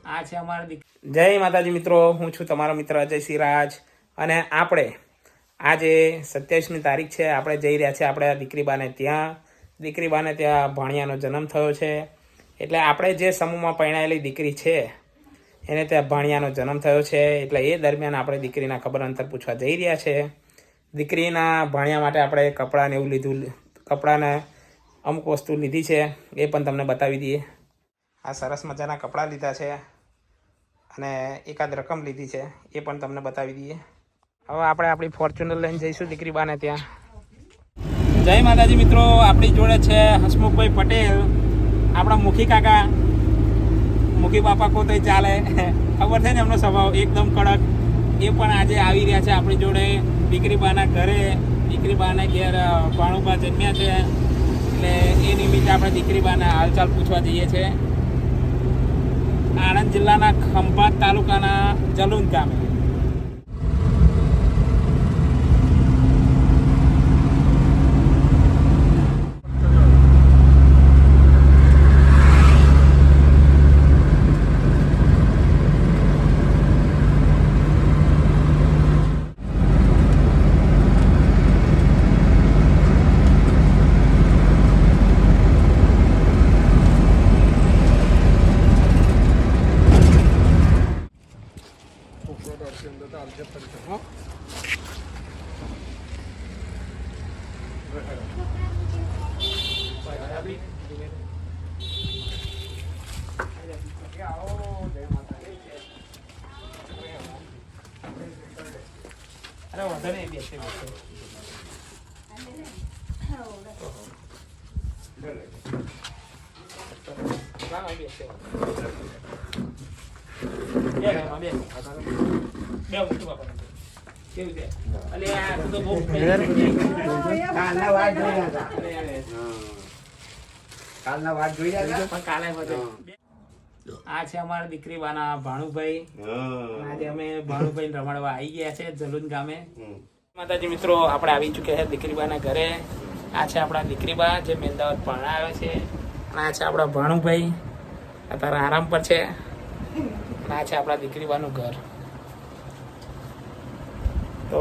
આ છે અમારા જય માતાજી મિત્રો, હું છું તમારો મિત્ર અજય સિરાજ. અને આપણે આજે 27મી તારીખ છે, આપણે જઈ રહ્યા છીએ આપણે દીકરીબાને ત્યાં ભાણિયાનો જન્મ થયો છે. એટલે આપણે જે સમૂહમાં પરણાયેલી દીકરી છે એને ત્યાં ભાણિયાનો જન્મ થયો છે. એટલે એ દરમિયાન આપણે દીકરીના ખબર અંતર પૂછવા જઈ રહ્યા છે. દીકરીના ભાણિયા માટે આપણે કપડાને એવું લીધું, કપડાને અમુક વસ્તુ લીધી છે, એ પણ તમને બતાવી દઈએ. આ સરસ મજાના કપડાં લીધા છે અને એકાદ રકમ લીધી છે, એ પણ તમને બતાવી દઈએ. હવે આપણે આપણી ફોર્ચ્યુનર લઈને જઈશું દીકરીબાને ત્યાં. જય માતાજી મિત્રો, આપણી જોડે છે હસમુખભાઈ પટેલ, આપણા મુખી કાકા. મુખી બાપા કો તો ચાલે, ખબર છે ને એમનો સ્વભાવ એકદમ કડક. એ પણ આજે આવી રહ્યા છે આપણી જોડે દીકરીબાના ઘરે. દીકરીબાના ઘેર ભાણુબા જન્મ્યા છે, એટલે એ નિમિત્તે આપણે દીકરીબાના હાલચાલ પૂછવા જઈએ છીએ. આણંદ જિલ્લાના ખંભાત તાલુકાના જલુંદ ગામે. અરે વાંધો નહીં, બેસે આ છે અમારા દીકરીબાના ભાણુભાઈ. આજે અમે ભાણુભાઈ રમાડવા આવી ગયા છે જલુંદ ગામે. માતાજી મિત્રો, આપણે આવી ચૂક્યા છે દીકરીબાના ઘરે. આ છે આપણા દીકરીબા જે મેંદાવત પરણા આવે છે, અને આ છે આપણા ભાણુભાઈ અત્યારે આરામ પર છે. અને આ છે આપણા દીકરીબાનું ઘર. તો